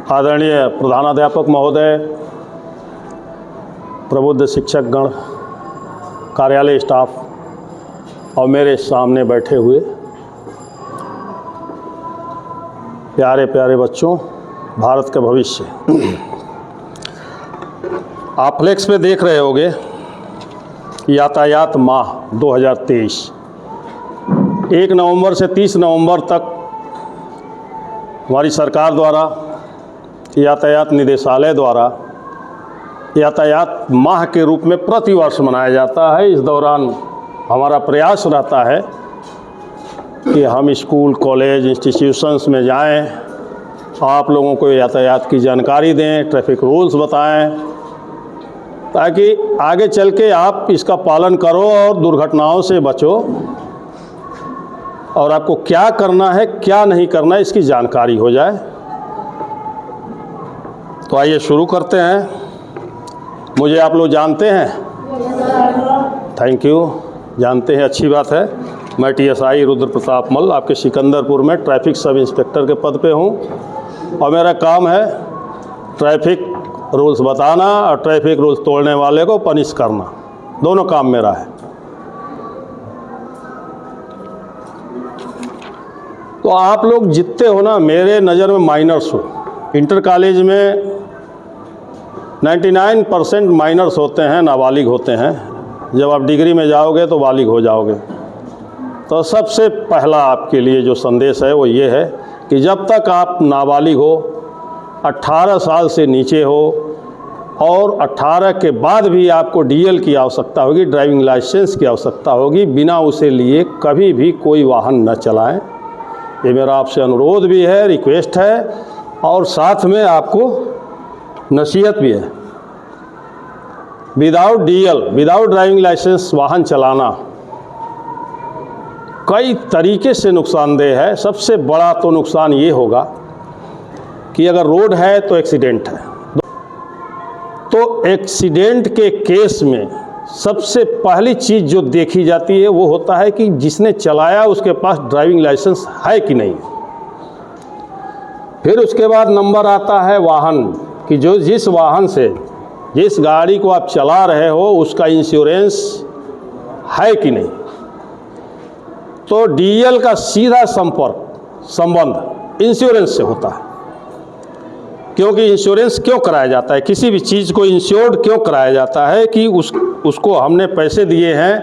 आदरणीय प्रधानाध्यापक महोदय, प्रबुद्ध शिक्षकगण, कार्यालय स्टाफ और मेरे सामने बैठे हुए प्यारे प्यारे बच्चों, भारत का भविष्य। आप फ्लेक्स पे देख रहे होंगे यातायात माह 2023 1 नवंबर से 30 नवंबर तक हमारी सरकार द्वारा, यातायात निदेशालय द्वारा यातायात माह के रूप में प्रतिवर्ष मनाया जाता है। इस दौरान हमारा प्रयास रहता है कि हम स्कूल, कॉलेज, इंस्टीट्यूशंस में जाएं, आप लोगों को यातायात की जानकारी दें, ट्रैफिक रूल्स बताएं, ताकि आगे चल के आप इसका पालन करो और दुर्घटनाओं से बचो, और आपको क्या करना है क्या नहीं करना है इसकी जानकारी हो जाए। तो आइए शुरू करते हैं। मुझे आप लोग जानते हैं? थैंक यू, जानते हैं, अच्छी बात है। मैं TSI रुद्र प्रताप मल आपके सिकंदरपुर में ट्रैफिक सब इंस्पेक्टर के पद पे हूँ और मेरा काम है ट्रैफिक रूल्स बताना और ट्रैफिक रूल्स तोड़ने वाले को पनिश करना, दोनों काम मेरा है। तो आप लोग जितने हो ना, मेरे नज़र में माइनर्स हो। इंटर कॉलेज में 99% माइनर्स होते हैं, नाबालिग होते हैं। जब आप डिग्री में जाओगे तो बालिग हो जाओगे। तो सबसे पहला आपके लिए जो संदेश है वो ये है कि जब तक आप नाबालिग हो, 18 साल से नीचे हो और 18 के बाद भी आपको DL की आवश्यकता होगी, ड्राइविंग लाइसेंस की आवश्यकता होगी, बिना उसे लिए कभी भी कोई वाहन न चलाएं। ये मेरा आपसे अनुरोध भी है, रिक्वेस्ट है, और साथ में आपको नसीहत भी है। Without DL, without driving licence वाहन चलाना कई तरीके से नुकसानदेह है। सबसे बड़ा तो नुकसान ये होगा कि अगर रोड है तो एक्सीडेंट है। तो एक्सीडेंट के केस में सबसे पहली चीज़ जो देखी जाती है वो होता है कि जिसने चलाया उसके पास ड्राइविंग लाइसेंस है कि नहीं। फिर उसके बाद नंबर आता है वाहन कि जो जिस वाहन से, जिस गाड़ी को आप चला रहे हो उसका इंश्योरेंस है कि नहीं। तो DL का सीधा संबंध इंश्योरेंस से होता है। क्योंकि इंश्योरेंस क्यों कराया जाता है, किसी भी चीज़ को इंश्योर्ड क्यों कराया जाता है कि उसको हमने पैसे दिए हैं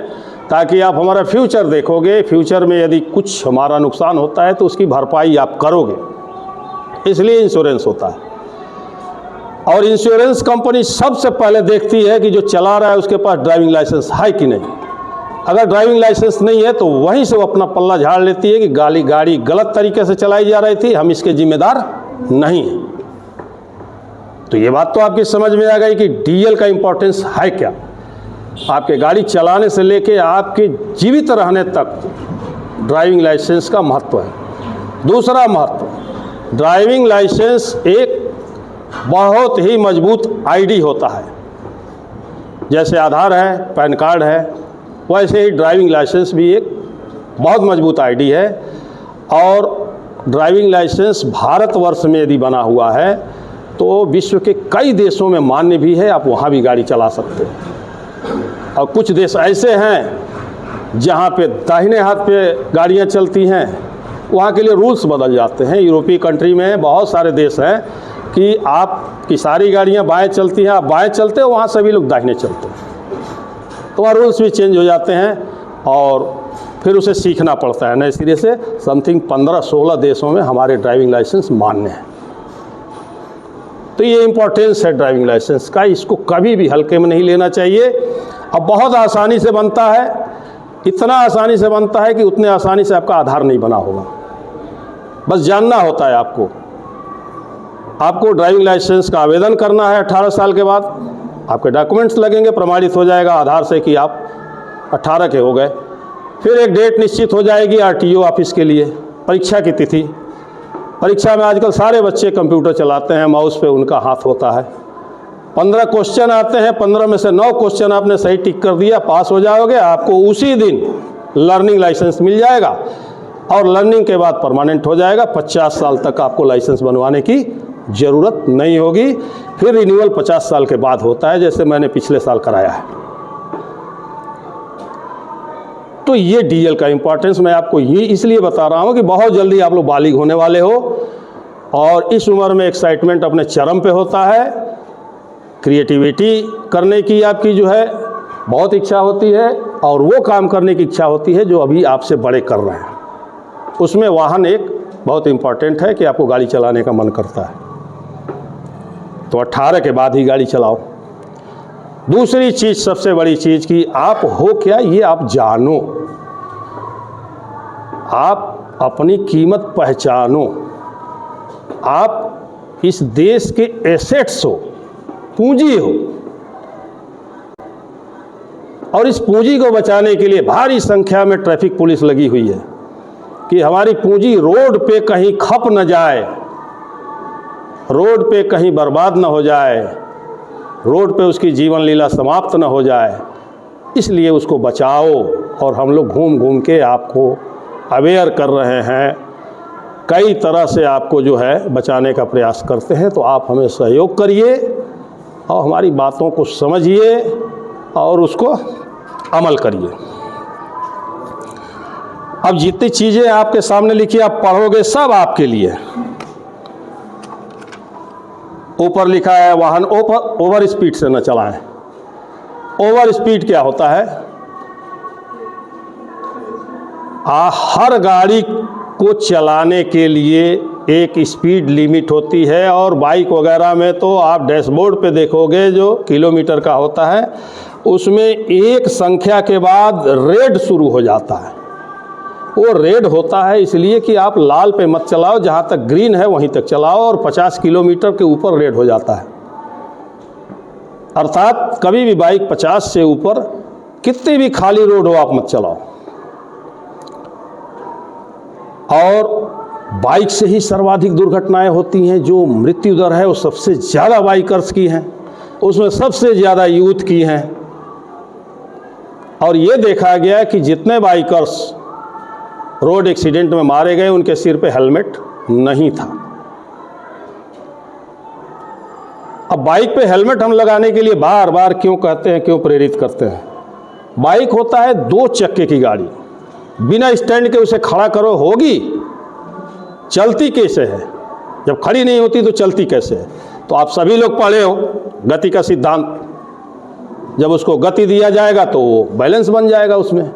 ताकि आप हमारा फ्यूचर देखोगे, फ्यूचर में यदि कुछ हमारा नुकसान होता है तो उसकी भरपाई आप करोगे, इसलिए इंश्योरेंस होता है। और इंश्योरेंस कंपनी सबसे पहले देखती है कि जो चला रहा है उसके पास ड्राइविंग लाइसेंस है कि नहीं। अगर ड्राइविंग लाइसेंस नहीं है तो वहीं से वो अपना पल्ला झाड़ लेती है कि गाड़ी गलत तरीके से चलाई जा रही थी, हम इसके जिम्मेदार नहीं हैं। तो ये बात तो आपकी समझ में आ गई कि DL का इम्पोर्टेंस है क्या। आपके गाड़ी चलाने से लेके आपके जीवित रहने तक ड्राइविंग लाइसेंस का महत्व है। दूसरा महत्व, ड्राइविंग लाइसेंस एक बहुत ही मजबूत ID होता है। जैसे आधार है, पैन कार्ड है, वैसे ही ड्राइविंग लाइसेंस भी एक बहुत मजबूत ID है। और ड्राइविंग लाइसेंस भारतवर्ष में यदि बना हुआ है तो विश्व के कई देशों में मान्य भी है, आप वहाँ भी गाड़ी चला सकते हैं। और कुछ देश ऐसे हैं जहाँ पे दाहिने हाथ पे गाड़ियाँ चलती हैं, वहाँ के लिए रूल्स बदल जाते हैं। यूरोपीय कंट्री में बहुत सारे देश हैं कि आपकी सारी गाड़ियाँ बाएं चलती हैं, आप बाएं चलते हो, वहाँ सभी लोग दाहिने चलते हैं। तो वहाँ रूल्स भी चेंज हो जाते हैं और फिर उसे सीखना पड़ता है नए सिरे से। समथिंग 15-16 देशों में हमारे ड्राइविंग लाइसेंस मान्य हैं। तो ये इम्पोर्टेंस है ड्राइविंग लाइसेंस का, इसको कभी भी हल्के में नहीं लेना चाहिए। अब बहुत आसानी से बनता है, इतना आसानी से बनता है कि उतने आसानी से आपका आधार नहीं बना होगा। बस जानना होता है आपको ड्राइविंग लाइसेंस का आवेदन करना है। 18 साल के बाद आपके डॉक्यूमेंट्स लगेंगे, प्रमाणित हो जाएगा आधार से कि आप 18 के हो गए। फिर एक डेट निश्चित हो जाएगी RTO ऑफिस के लिए, परीक्षा की तिथि। परीक्षा में आजकल सारे बच्चे कंप्यूटर चलाते हैं, माउस पे उनका हाथ होता है। 15 क्वेश्चन आते हैं, 15 में से 9 क्वेश्चन आपने सही टिक कर दिया, पास हो जाओगे। आपको उसी दिन लर्निंग लाइसेंस मिल जाएगा और लर्निंग के बाद परमानेंट हो जाएगा। 50 साल तक आपको लाइसेंस बनवाने की ज़रूरत नहीं होगी। फिर रिन्यूअल 50 साल के बाद होता है, जैसे मैंने पिछले साल कराया है। तो ये डीएल का इम्पोर्टेंस मैं आपको ये इसलिए बता रहा हूँ कि बहुत जल्दी आप लोग बालिग होने वाले हो और इस उम्र में एक्साइटमेंट अपने चरम पे होता है। क्रिएटिविटी करने की आपकी जो है बहुत इच्छा होती है और वो काम करने की इच्छा होती है जो अभी आपसे बड़े कर रहे हैं। उसमें वाहन एक बहुत इम्पॉर्टेंट है कि आपको गाड़ी चलाने का मन करता है, तो 18 के बाद ही गाड़ी चलाओ। दूसरी चीज़, सबसे बड़ी चीज़ कि आप हो क्या ये आप जानो, आप अपनी कीमत पहचानो, आप इस देश के एसेट्स हो, पूंजी हो, और इस पूंजी को बचाने के लिए भारी संख्या में ट्रैफिक पुलिस लगी हुई है कि हमारी पूंजी रोड पे कहीं खप न जाए, रोड पे कहीं बर्बाद न हो जाए, रोड पे उसकी जीवन लीला समाप्त न हो जाए, इसलिए उसको बचाओ। और हम लोग घूम घूम के आपको अवेयर कर रहे हैं, कई तरह से आपको जो है बचाने का प्रयास करते हैं। तो आप हमें सहयोग करिए और हमारी बातों को समझिए और उसको अमल करिए। अब जितनी चीज़ें आपके सामने लिखी आप पढ़ोगे सब आपके लिए। ऊपर लिखा है वाहन ओवर स्पीड से न चलाएं। ओवर स्पीड क्या होता है? हर गाड़ी को चलाने के लिए एक स्पीड लिमिट होती है और बाइक वगैरह में तो आप डैशबोर्ड पे देखोगे जो किलोमीटर का होता है उसमें एक संख्या के बाद रेड शुरू हो जाता है। वो रेड होता है इसलिए कि आप लाल पे मत चलाओ, जहाँ तक ग्रीन है वहीं तक चलाओ, और 50 किलोमीटर के ऊपर रेड हो जाता है। अर्थात कभी भी बाइक 50 से ऊपर कितनी भी खाली रोड हो आप मत चलाओ। और बाइक से ही सर्वाधिक दुर्घटनाएं होती हैं। जो मृत्यु दर है वो सबसे ज़्यादा बाइकर्स की हैं, उसमें सबसे ज़्यादा यूथ की हैं। और ये देखा गया कि जितने बाइकर्स रोड एक्सीडेंट में मारे गए उनके सिर पे हेलमेट नहीं था। अब बाइक पे हेलमेट हम लगाने के लिए बार बार क्यों कहते हैं, क्यों प्रेरित करते हैं? बाइक होता है 2 चक्के की गाड़ी, बिना स्टैंड के उसे खड़ा करो होगी, चलती कैसे है? जब खड़ी नहीं होती तो चलती कैसे है? तो आप सभी लोग पढ़े हो गति का सिद्धांत। जब उसको गति दिया जाएगा तो वो बैलेंस बन जाएगा उसमें।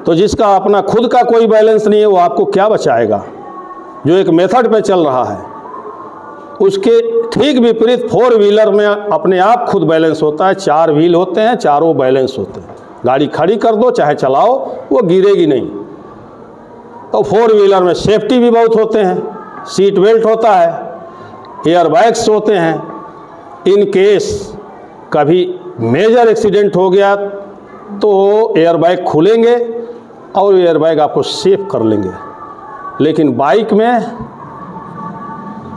तो जिसका अपना खुद का कोई बैलेंस नहीं है वो आपको क्या बचाएगा? जो एक मेथड पे चल रहा है उसके ठीक विपरीत 4 व्हीलर में अपने आप खुद बैलेंस होता है। 4 व्हील होते हैं, चारों बैलेंस होते हैं। गाड़ी खड़ी कर दो चाहे चलाओ वो गिरेगी नहीं। तो 4 व्हीलर में सेफ्टी भी बहुत होते हैं, सीट बेल्ट होता है, एयर बैग्स होते हैं। इन केस कभी मेजर एक्सीडेंट हो गया तो एयर बैग खुलेंगे और एयर बैग आपको सेफ कर लेंगे। लेकिन बाइक में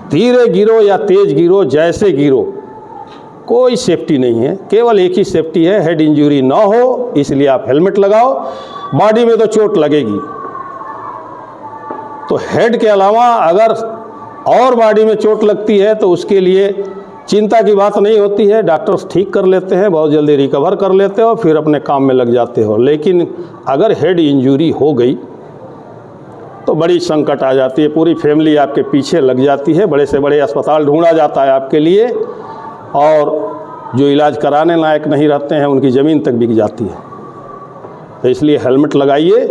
धीरे गिरो या तेज गिरो, जैसे गिरो, कोई सेफ्टी नहीं है। केवल एक ही सेफ्टी है, हेड इंजरी ना हो, इसलिए आप हेलमेट लगाओ। बॉडी में तो चोट लगेगी, तो हेड के अलावा अगर और बॉडी में चोट लगती है तो उसके लिए चिंता की बात नहीं होती है। डॉक्टर्स ठीक कर लेते हैं, बहुत जल्दी रिकवर कर लेते हो, फिर अपने काम में लग जाते हो। लेकिन अगर हेड इंजरी हो गई तो बड़ी संकट आ जाती है, पूरी फैमिली आपके पीछे लग जाती है, बड़े से बड़े अस्पताल ढूंढा जाता है आपके लिए, और जो इलाज कराने लायक नहीं रहते हैं उनकी ज़मीन तक बिक जाती है। तो इसलिए हेलमेट लगाइए,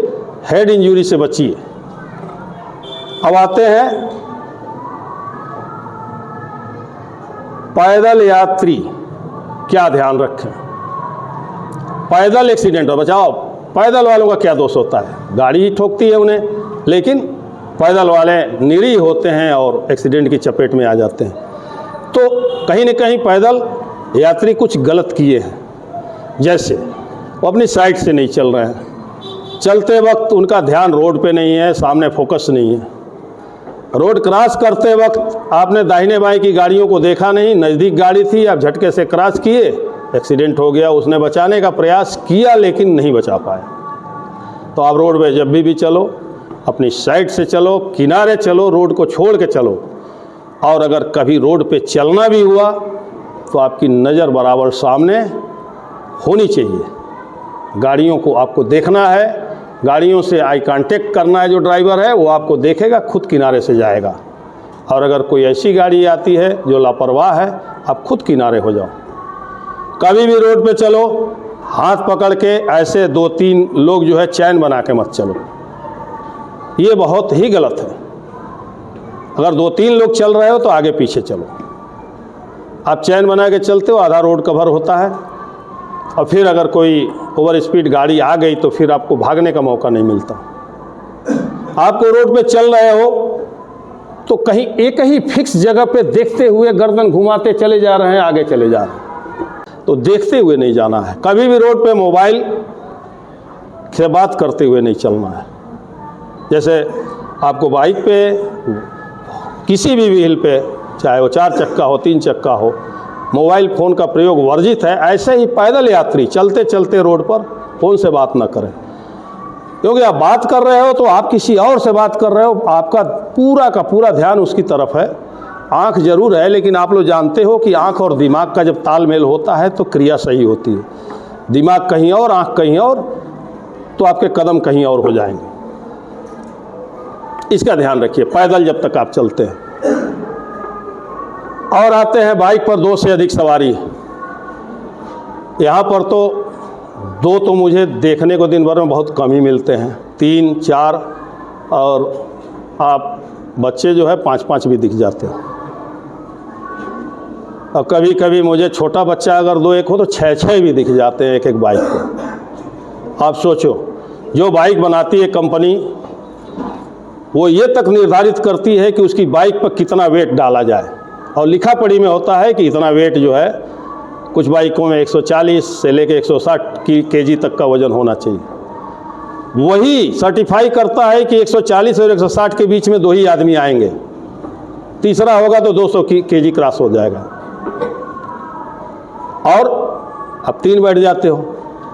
हेड इंजरी से बचिए। अब आते हैं पैदल यात्री क्या ध्यान रखें। पैदल एक्सीडेंट हो बचाओ। पैदल वालों का क्या दोष होता है? गाड़ी ही ठोकती है उन्हें, लेकिन पैदल वाले निरीह होते हैं और एक्सीडेंट की चपेट में आ जाते हैं। तो कहीं न कहीं पैदल यात्री कुछ गलत किए हैं, जैसे वो अपनी साइड से नहीं चल रहे हैं, चलते वक्त उनका ध्यान रोड पे नहीं है, सामने फोकस नहीं है। रोड क्रॉस करते वक्त आपने दाहिने बाएं की गाड़ियों को देखा नहीं, नज़दीक गाड़ी थी, आप झटके से क्रॉस किए, एक्सीडेंट हो गया। उसने बचाने का प्रयास किया लेकिन नहीं बचा पाया। तो आप रोड पे जब भी चलो अपनी साइड से चलो, किनारे चलो, रोड को छोड़ के चलो। और अगर कभी रोड पे चलना भी हुआ तो आपकी नज़र बराबर सामने होनी चाहिए। गाड़ियों को आपको देखना है, गाड़ियों से आई कांटेक्ट करना है। जो ड्राइवर है वो आपको देखेगा, खुद किनारे से जाएगा। और अगर कोई ऐसी गाड़ी आती है जो लापरवाह है, आप खुद किनारे हो जाओ। कभी भी रोड पे चलो हाथ पकड़ के ऐसे 2-3 लोग जो है चैन बना के मत चलो, ये बहुत ही गलत है। अगर 2-3 लोग चल रहे हो तो आगे पीछे चलो। आप चैन बना के चलते हो, आधा रोड कवर होता है। और फिर अगर कोई ओवर स्पीड गाड़ी आ गई तो फिर आपको भागने का मौका नहीं मिलता। आपको रोड पे चल रहे हो तो कहीं एक ही फिक्स जगह पे देखते हुए गर्दन घुमाते चले जा रहे हैं, आगे चले जा रहे हैं, तो देखते हुए नहीं जाना है। कभी भी रोड पे मोबाइल से बात करते हुए नहीं चलना है। जैसे आपको बाइक पे किसी भी व्हील पे, चाहे वो 4 चक्का हो 3 चक्का हो, मोबाइल फ़ोन का प्रयोग वर्जित है। ऐसे ही पैदल यात्री चलते चलते रोड पर फ़ोन से बात ना करें, क्योंकि आप बात कर रहे हो तो आप किसी और से बात कर रहे हो, आपका पूरा का पूरा ध्यान उसकी तरफ है। आँख जरूर है, लेकिन आप लोग जानते हो कि आँख और दिमाग का जब तालमेल होता है तो क्रिया सही होती है। दिमाग कहीं और, आँख कहीं और, तो आपके कदम कहीं और हो जाएंगे। इसका ध्यान रखिए पैदल जब तक आप चलते हैं। और आते हैं बाइक पर 2 से अधिक सवारी। यहाँ पर तो 2 तो मुझे देखने को दिन भर में बहुत कम ही मिलते हैं, 3, 4, और आप बच्चे जो है 5-5 भी दिख जाते हैं। और कभी कभी मुझे छोटा बच्चा अगर 2-1 हो तो 6-6 भी दिख जाते हैं एक बाइक पर। आप सोचो, जो बाइक बनाती है कंपनी, वो ये तक निर्धारित करती है कि उसकी बाइक पर कितना वेट डाला जाए, और लिखा पढ़ी में होता है कि इतना वेट जो है, कुछ बाइकों में 140 से लेकर 160 केजी तक का वज़न होना चाहिए। वही सर्टिफाई करता है कि 140 और 160 के बीच में 2 ही आदमी आएंगे, तीसरा होगा तो 200 केजी क्रॉस हो जाएगा, और अब 3 बैठ जाते हो।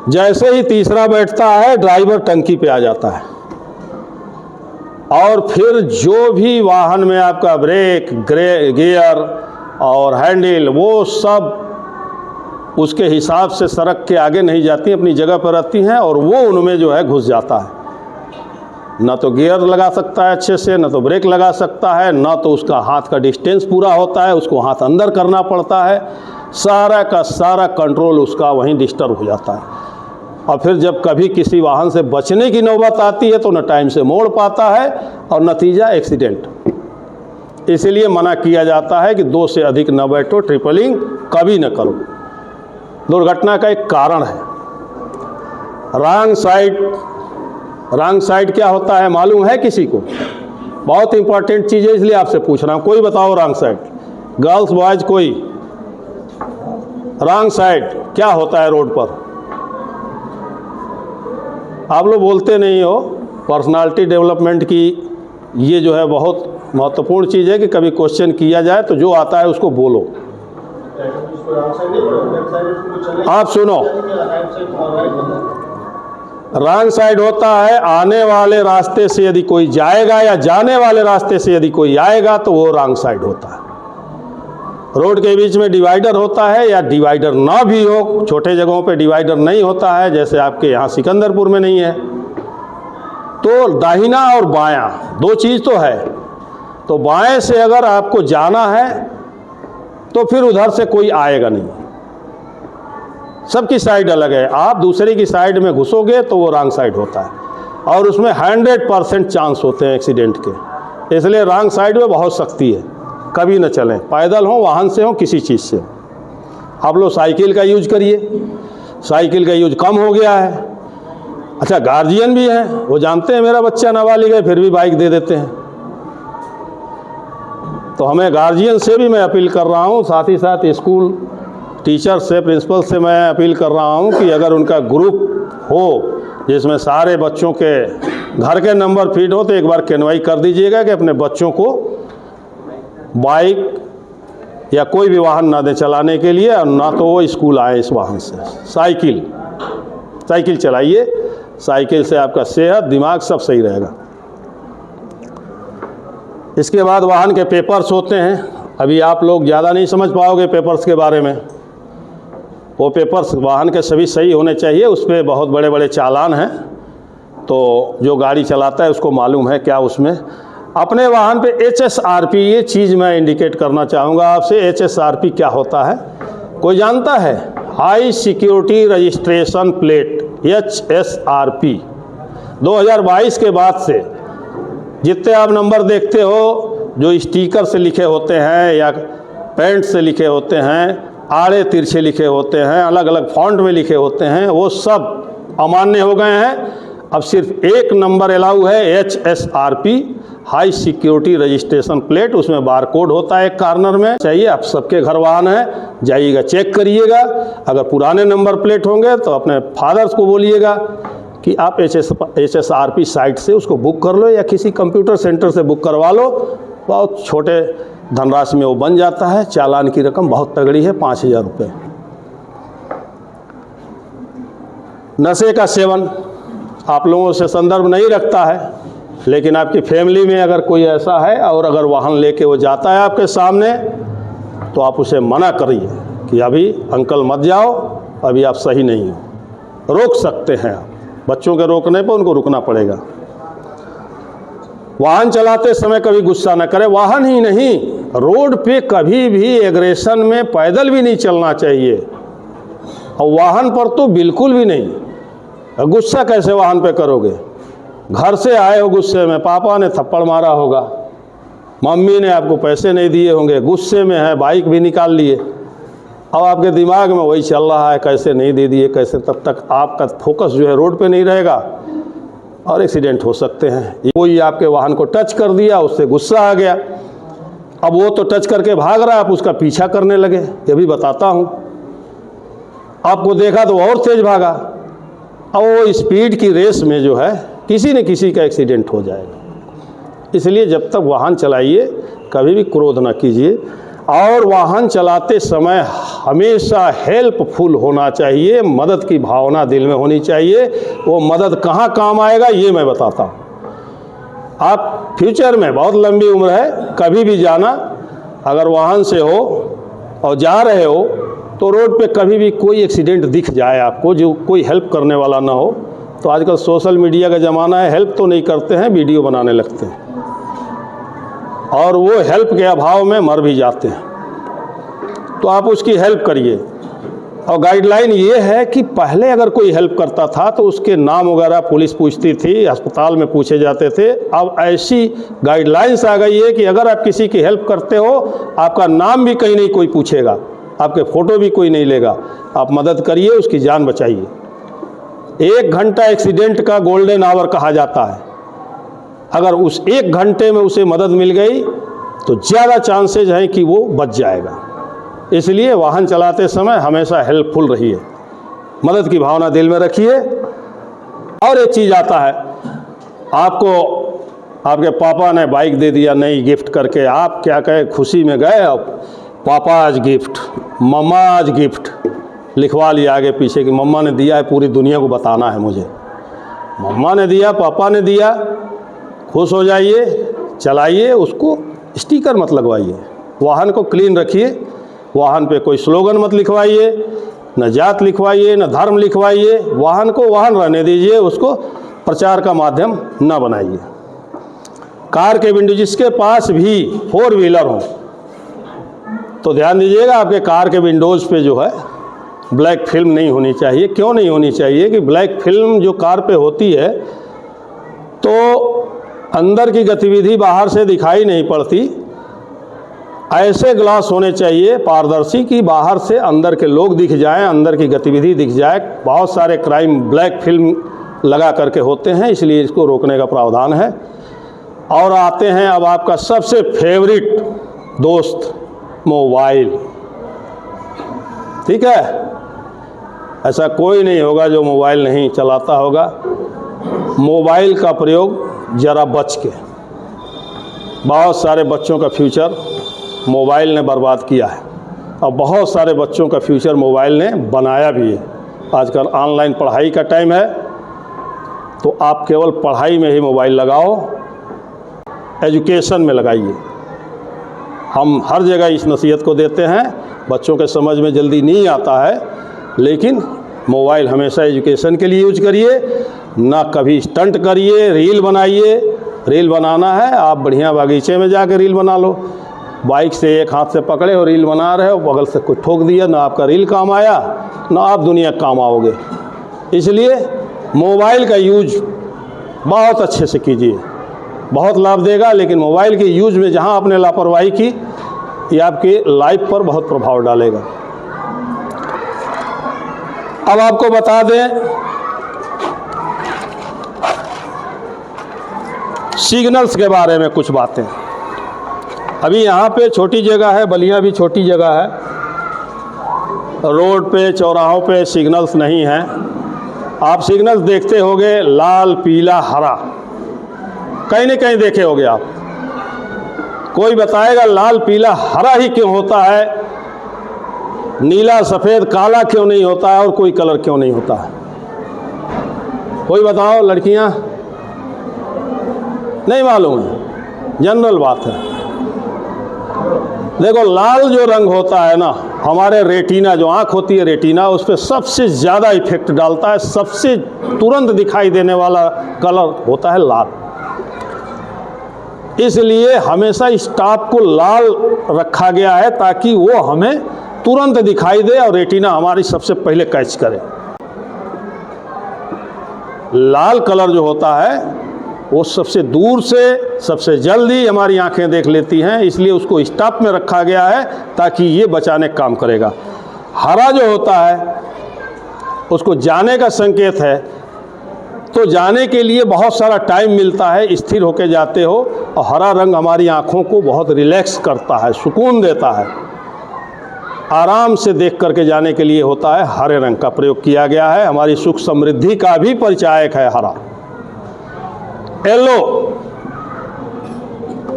जैसे ही तीसरा बैठता है ड्राइवर टंकी पे आ जाता है, और फिर जो भी वाहन में आपका ब्रेक, गियर और हैंडल, वो सब उसके हिसाब से सड़क के आगे नहीं जाती, अपनी जगह पर रहती हैं, और वो उनमें जो है घुस जाता है। ना तो गियर लगा सकता है अच्छे से, ना तो ब्रेक लगा सकता है, ना तो उसका हाथ का डिस्टेंस पूरा होता है, उसको हाथ अंदर करना पड़ता है। सारा का सारा कंट्रोल उसका वहीं डिस्टर्ब हो जाता है। और फिर जब कभी किसी वाहन से बचने की नौबत आती है तो न टाइम से मोड़ पाता है, और नतीजा एक्सीडेंट। इसीलिए मना किया जाता है कि 2 से अधिक न बैठो, ट्रिपलिंग कभी न करो। दुर्घटना का एक कारण है रॉन्ग साइड क्या होता है मालूम है किसी को? बहुत इंपॉर्टेंट चीज़ है, इसलिए आपसे पूछ रहा हूँ। कोई बताओ रॉन्ग साइड, गर्ल्स बॉयज, कोई? रॉन्ग साइड क्या होता है रोड पर? आप लोग बोलते नहीं हो। पर्सनालिटी डेवलपमेंट की ये जो है बहुत महत्वपूर्ण चीज़ है कि कभी क्वेश्चन किया जाए तो जो आता है उसको बोलो। आप सुनो, रॉन्ग साइड होता है आने वाले रास्ते से यदि कोई जाएगा या जाने वाले रास्ते से यदि कोई आएगा तो वो रॉन्ग साइड होता है। रोड के बीच में डिवाइडर होता है, या डिवाइडर ना भी हो, छोटे जगहों पे डिवाइडर नहीं होता है, जैसे आपके यहाँ सिकंदरपुर में नहीं है, तो दाहिना और बायां 2 चीज़ तो है। तो बाएं से अगर आपको जाना है तो फिर उधर से कोई आएगा नहीं, सबकी साइड अलग है। आप दूसरे की साइड में घुसोगे तो वो रॉन्ग साइड होता है, और उसमें 100% चांस होते हैं एक्सीडेंट के। इसलिए रॉन्ग साइड में बहुत सख्ती है, कभी न चलें, पैदल हो, वाहन से हो, किसी चीज़ से। आप लोग साइकिल का यूज करिए, साइकिल का यूज कम हो गया है। अच्छा, गार्जियन भी हैं, वो जानते हैं मेरा बच्चा नाबालिग है, फिर भी बाइक दे देते हैं। तो हमें गार्जियन से भी मैं अपील कर रहा हूँ, साथ ही साथ स्कूल टीचर से, प्रिंसिपल से मैं अपील कर रहा हूँ कि अगर उनका ग्रुप हो जिसमें सारे बच्चों के घर के नंबर फीड हो तो एक बार कैनवाई कर दीजिएगा कि अपने बच्चों को बाइक या कोई भी वाहन ना दें चलाने के लिए, और ना तो वो स्कूल आए इस वाहन से। साइकिल चलाइए, साइकिल से आपका सेहत, दिमाग सब सही रहेगा। इसके बाद वाहन के पेपर्स होते हैं। अभी आप लोग ज़्यादा नहीं समझ पाओगे पेपर्स के बारे में। वो पेपर्स वाहन के सभी सही होने चाहिए, उस पर बहुत बड़े बड़े चालान हैं, तो जो गाड़ी चलाता है उसको मालूम है क्या उसमें। अपने वाहन पे HSRP, ये चीज़ मैं इंडिकेट करना चाहूँगा आपसे। HSRP क्या होता है, कोई जानता है? High security registration plate, HSRP। 2022 के बाद से जितने आप नंबर देखते हो जो स्टिकर से लिखे होते हैं या पेंट से लिखे होते हैं, आड़े तिरछे लिखे होते हैं, अलग अलग फॉन्ट में लिखे होते हैं, वो सब अमान्य हो गए हैं। अब सिर्फ एक नंबर अलाउ है, HSRP, high security registration plate. उसमें बारकोड होता है एक कॉर्नर में। चाहिए, आप सबके घर वाहन है, जाइएगा चेक करिएगा। अगर पुराने नंबर प्लेट होंगे तो अपने फादर्स को बोलिएगा कि आप HSRP साइट से उसको बुक कर लो या किसी कंप्यूटर सेंटर से बुक करवा लो। बहुत छोटे धनराशि में वो बन जाता है। चालान की रकम बहुत तगड़ी है, 5000 रुपये। नशे का सेवन आप लोगों से संदर्भ नहीं रखता है, लेकिन आपकी फैमिली में अगर कोई ऐसा है और अगर वाहन लेके वो जाता है आपके सामने, तो आप उसे मना करिए कि अभी अंकल मत जाओ, अभी आप सही नहीं हो। रोक सकते हैं आप, बच्चों के रोकने पर उनको रुकना पड़ेगा। वाहन चलाते समय कभी गुस्सा न करें। वाहन ही नहीं, रोड पे कभी भी एग्रेशन में पैदल भी नहीं चलना चाहिए, और वाहन पर तो बिल्कुल भी नहीं। गुस्सा कैसे वाहन पे करोगे? घर से आए हो गुस्से में, पापा ने थप्पड़ मारा होगा, मम्मी ने आपको पैसे नहीं दिए होंगे, गुस्से में है, बाइक भी निकाल लिए, अब आपके दिमाग में वही चल रहा है कैसे नहीं दे दिए कैसे। तब तक आपका फोकस जो है रोड पे नहीं रहेगा और एक्सीडेंट हो सकते हैं। कोई आपके वाहन को टच कर दिया, उससे गुस्सा आ गया, अब वो तो टच करके भाग रहा है, आप उसका पीछा करने लगे। ये भी बताता हूँ, आपको देखा तो और तेज भागा, अब वो स्पीड की रेस में जो है किसी न किसी का एक्सीडेंट हो जाएगा। इसलिए जब तक वाहन चलाइए कभी भी क्रोध ना कीजिए, और वाहन चलाते समय हमेशा हेल्पफुल होना चाहिए, मदद की भावना दिल में होनी चाहिए। वो मदद कहाँ काम आएगा ये मैं बताता हूँ। आप फ्यूचर में, बहुत लंबी उम्र है, कभी भी जाना, अगर वाहन से हो और जा रहे हो तो रोड पे कभी भी कोई एक्सीडेंट दिख जाए आपको, जो कोई हेल्प करने वाला ना हो, तो आजकल सोशल मीडिया का ज़माना है, हेल्प तो नहीं करते हैं, वीडियो बनाने लगते हैं, और वो हेल्प के अभाव में मर भी जाते हैं। तो आप उसकी हेल्प करिए। और गाइडलाइन ये है कि पहले अगर कोई हेल्प करता था तो उसके नाम वगैरह पुलिस पूछती थी, अस्पताल में पूछे जाते थे। अब ऐसी गाइडलाइंस आ गई है कि अगर आप किसी की हेल्प करते हो, आपका नाम भी कहीं नहीं कोई पूछेगा, आपके फ़ोटो भी कोई नहीं लेगा। आप मदद करिए, उसकी जान बचाइए। 1 घंटा एक्सीडेंट का गोल्डन आवर कहा जाता है। अगर उस 1 घंटे में उसे मदद मिल गई तो ज़्यादा चांसेज हैं कि वो बच जाएगा। इसलिए वाहन चलाते समय हमेशा हेल्पफुल रहिए, मदद की भावना दिल में रखिए। और एक चीज़ आता है, आपको आपके पापा ने बाइक दे दिया नई गिफ्ट करके, आप क्या कहे, खुशी में गए, अब पापा आज गिफ्ट, मम्मा आज गिफ्ट, लिखवा लिया आगे पीछे कि मम्मा ने दिया है, पूरी दुनिया को बताना है मुझे, मम्मा ने दिया, पापा ने दिया। खुश हो जाइए, चलाइए, उसको स्टिकर मत लगवाइए, वाहन को क्लीन रखिए। वाहन पे कोई स्लोगन मत लिखवाइए, न जात लिखवाइए, न धर्म लिखवाइए। वाहन को वाहन रहने दीजिए, उसको प्रचार का माध्यम न बनाइए। कार के विंडो, जिसके पास भी 4 व्हीलर हो तो ध्यान दीजिएगा, आपके कार के विंडोज़ पे जो है ब्लैक फिल्म नहीं होनी चाहिए। क्यों नहीं होनी चाहिए? कि ब्लैक फिल्म जो कार पे होती है तो अंदर की गतिविधि बाहर से दिखाई नहीं पड़ती। ऐसे ग्लास होने चाहिए पारदर्शी कि बाहर से अंदर के लोग दिख जाएं, अंदर की गतिविधि दिख जाए। बहुत सारे क्राइम ब्लैक फिल्म लगा करके होते हैं, इसलिए इसको रोकने का प्रावधान है। और आते हैं अब आपका सबसे फेवरेट दोस्त, मोबाइल। ठीक है, ऐसा कोई नहीं होगा जो मोबाइल नहीं चलाता होगा। मोबाइल का प्रयोग ज़रा बच के, बहुत सारे बच्चों का फ्यूचर मोबाइल ने बर्बाद किया है, और बहुत सारे बच्चों का फ्यूचर मोबाइल ने बनाया भी है। आजकल ऑनलाइन पढ़ाई का टाइम है, तो आप केवल पढ़ाई में ही मोबाइल लगाओ, एजुकेशन में लगाइए। हम हर जगह इस नसीहत को देते हैं। बच्चों के समझ में जल्दी नहीं आता है, लेकिन मोबाइल हमेशा एजुकेशन के लिए यूज करिए, ना कभी स्टंट करिए, रील बनाइए। रील बनाना है आप बढ़िया बगीचे में जाकर रील बना लो। बाइक से एक हाथ से पकड़े और रील बना रहे हो, बगल से कोई ठोक दिया, ना आपका रील काम आया, ना आप दुनिया काम आओगे। इसलिए मोबाइल का यूज बहुत अच्छे से कीजिए, बहुत लाभ देगा। लेकिन मोबाइल के यूज में जहां आपने लापरवाही की, ये आपके लाइफ पर बहुत प्रभाव डालेगा। अब आपको बता दें, सिग्नल्स के बारे में कुछ बातें। अभी यहाँ पे छोटी जगह है, बलिया भी छोटी जगह है, रोड पे चौराहों पे सिग्नल्स नहीं हैं। आप सिग्नल्स देखते होंगे लाल पीला हरा, कहीं न कहीं देखे होंगे आप। कोई बताएगा लाल पीला हरा ही क्यों होता है, नीला सफ़ेद काला क्यों नहीं होता है, और कोई कलर क्यों नहीं होता है? कोई बताओ लड़कियां? नहीं मालूम है, जनरल बात है। देखो लाल जो रंग होता है ना, हमारे रेटिना जो आँख होती है रेटिना, उस पर सबसे ज़्यादा इफेक्ट डालता है। सबसे तुरंत दिखाई देने वाला कलर होता है लाल। इसलिए हमेशा स्टॉप को लाल रखा गया है ताकि वो हमें तुरंत दिखाई दे और रेटिना हमारी सबसे पहले कैच करे। लाल कलर जो होता है वो सबसे दूर से सबसे जल्दी हमारी आंखें देख लेती हैं, इसलिए उसको स्टॉप में रखा गया है ताकि ये बचाने का काम करेगा। हरा जो होता है उसको जाने का संकेत है, तो जाने के लिए बहुत सारा टाइम मिलता है, स्थिर होके जाते हो। और हरा रंग हमारी आँखों को बहुत रिलैक्स करता है, सुकून देता है, आराम से देख करके जाने के लिए होता है। हरे रंग का प्रयोग किया गया है, हमारी सुख समृद्धि का भी परिचायक है हरा।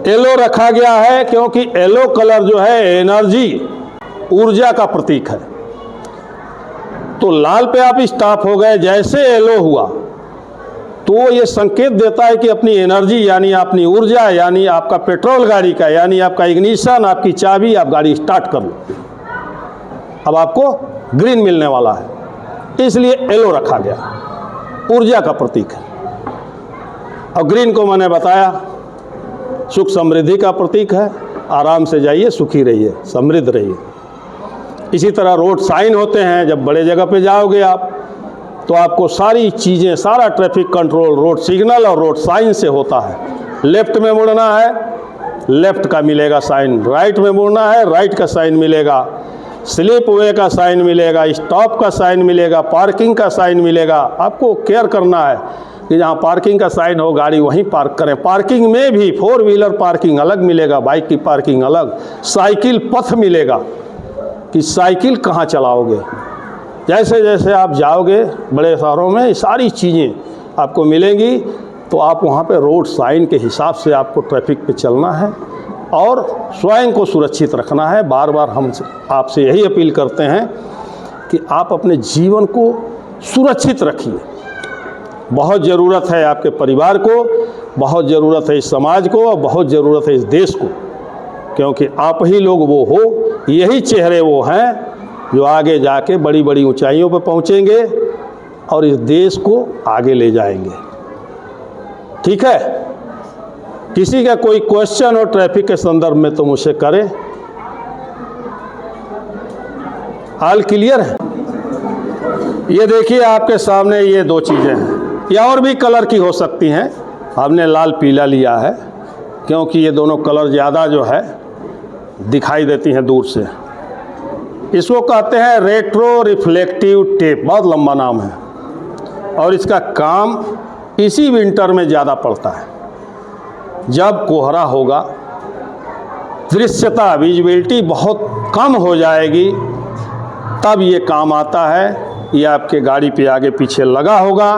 येलो रखा गया है क्योंकि येलो कलर जो है एनर्जी, ऊर्जा का प्रतीक है। तो लाल पे आप स्टॉप हो गए, जैसे येलो हुआ तो ये संकेत देता है कि अपनी एनर्जी यानी अपनी ऊर्जा, यानी आपका पेट्रोल गाड़ी का, यानी आपका इग्निशन, आपकी चाबी, आप गाड़ी स्टार्ट कर लो। अब आपको ग्रीन मिलने वाला है, इसलिए येलो रखा गया, ऊर्जा का प्रतीक है। और ग्रीन को मैंने बताया सुख समृद्धि का प्रतीक है। आराम से जाइए, सुखी रहिए, समृद्ध रहिए। इसी तरह रोड साइन होते हैं, जब बड़े जगह पे जाओगे आप तो आपको सारी चीज़ें, सारा ट्रैफिक कंट्रोल रोड सिग्नल और रोड साइन से होता है। लेफ्ट में मुड़ना है, लेफ्ट का मिलेगा साइन, राइट में मुड़ना है, राइट का साइन मिलेगा, स्लिप वे का साइन मिलेगा, स्टॉप का साइन मिलेगा, पार्किंग का साइन मिलेगा। आपको केयर करना है कि जहाँ पार्किंग का साइन हो गाड़ी वहीं पार्क करें। पार्किंग में भी 4 व्हीलर पार्किंग अलग मिलेगा, बाइक की पार्किंग अलग, साइकिल पथ मिलेगा कि साइकिल कहाँ चलाओगे। जैसे जैसे आप जाओगे बड़े शहरों में, ये सारी चीज़ें आपको मिलेंगी। तो आप वहाँ पे रोड साइन के हिसाब से आपको ट्रैफिक पे चलना है और स्वयं को सुरक्षित रखना है। बार बार हम आपसे यही अपील करते हैं कि आप अपने जीवन को सुरक्षित रखिए। बहुत ज़रूरत है आपके परिवार को, बहुत ज़रूरत है इस समाज को, और बहुत ज़रूरत है इस देश को, क्योंकि आप ही लोग वो हो, यही चेहरे वो हैं जो आगे जाके बड़ी बड़ी ऊंचाइयों पर पहुंचेंगे और इस देश को आगे ले जाएंगे। ठीक है, किसी का कोई क्वेश्चन हो ट्रैफिक के संदर्भ में तो मुझसे करें। ऑल क्लियर है? ये देखिए आपके सामने ये 2 चीज़ें हैं, या और भी कलर की हो सकती हैं। हमने लाल पीला लिया है क्योंकि ये दोनों कलर ज़्यादा जो है दिखाई देती हैं दूर से। इसको कहते हैं रेट्रो रिफ्लेक्टिव टेप, बहुत लंबा नाम है, और इसका काम इसी विंटर में ज़्यादा पड़ता है। जब कोहरा होगा, दृश्यता विजिबिलिटी बहुत कम हो जाएगी, तब ये काम आता है। ये आपके गाड़ी पे आगे पीछे लगा होगा,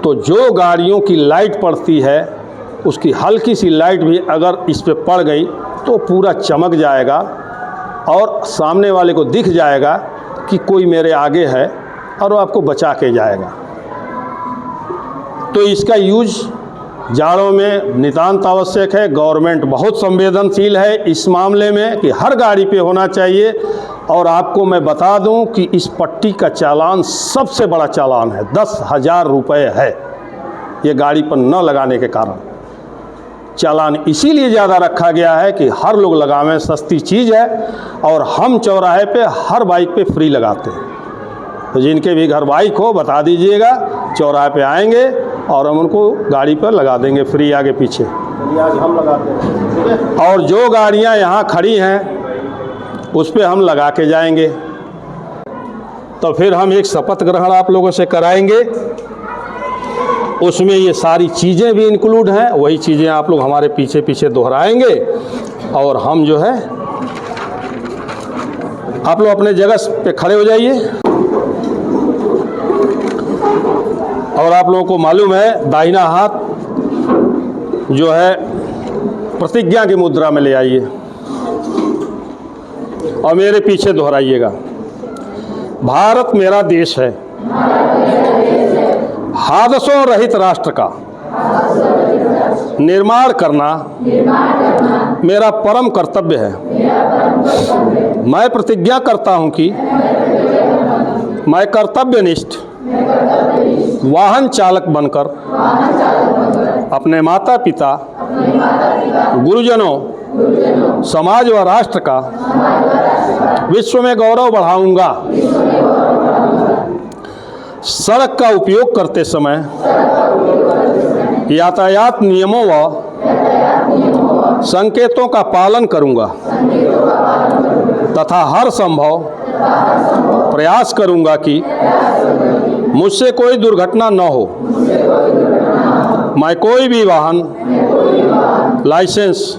तो जो गाड़ियों की लाइट पड़ती है उसकी हल्की सी लाइट भी अगर इस पे पड़ गई तो पूरा चमक जाएगा और सामने वाले को दिख जाएगा कि कोई मेरे आगे है और वो आपको बचा के जाएगा। तो इसका यूज जाड़ों में नितांत आवश्यक है। गवर्नमेंट बहुत संवेदनशील है इस मामले में कि हर गाड़ी पे होना चाहिए। और आपको मैं बता दूं कि इस पट्टी का चालान सबसे बड़ा चालान है, 10,000 रुपये है ये गाड़ी पर न लगाने के कारण। चालान इसीलिए ज़्यादा रखा गया है कि हर लोग लगावें, सस्ती चीज़ है। और हम चौराहे पे हर बाइक पे फ्री लगाते हैं। तो जिनके भी घर बाइक हो बता दीजिएगा, चौराहे पे आएंगे और हम उनको गाड़ी पर लगा देंगे फ्री आगे पीछे। आज हम लगाते हैं। और जो गाड़ियां यहाँ खड़ी हैं उस पे हम लगा के जाएंगे। तो फिर हम एक शपथ ग्रहण आप लोगों से कराएंगे, उसमें ये सारी चीज़ें भी इंक्लूड हैं। वही चीज़ें आप लोग हमारे पीछे पीछे दोहराएंगे और हम जो है, आप लोग अपने जगह पे खड़े हो जाइए। और आप लोगों को मालूम है दाहिना हाथ जो है प्रतिज्ञा की मुद्रा में ले आइए और मेरे पीछे दोहराइएगा। भारत मेरा देश है, हादसों रहित राष्ट्र का निर्माण करना मेरा परम कर्तव्य है। मैं प्रतिज्ञा करता हूं कि मैं कर्तव्यनिष्ठ वाहन चालक बनकर अपने माता पिता, गुरुजनों, समाज व राष्ट्र का विश्व में गौरव बढ़ाऊंगा। सड़क का उपयोग करते समय यातायात नियमों व संकेतों का पालन करूंगा तथा हर संभव प्रयास करूंगा कि मुझसे कोई दुर्घटना न हो। मैं कोई भी वाहन लाइसेंस,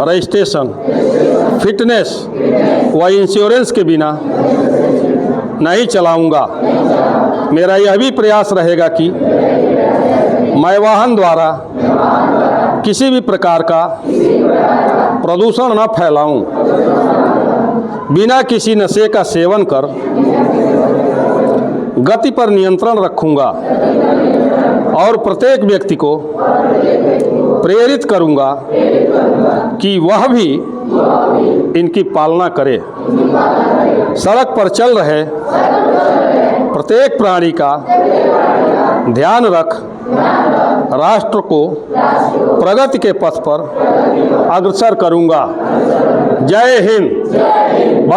रजिस्ट्रेशन, फिटनेस व इंश्योरेंस के बिना नहीं चलाऊंगा। मेरा यह भी प्रयास रहेगा कि मैं वाहन द्वारा किसी भी प्रकार का प्रदूषण न फैलाऊं। बिना किसी नशे का सेवन कर गति पर नियंत्रण रखूंगा और प्रत्येक व्यक्ति को प्रेरित करूंगा कि वह भी इनकी पालना करे। सड़क पर चल रहे प्रत्येक प्राणी का ध्यान रख राष्ट्र को प्रगति के पथ पर अग्रसर करूंगा। जय हिंद।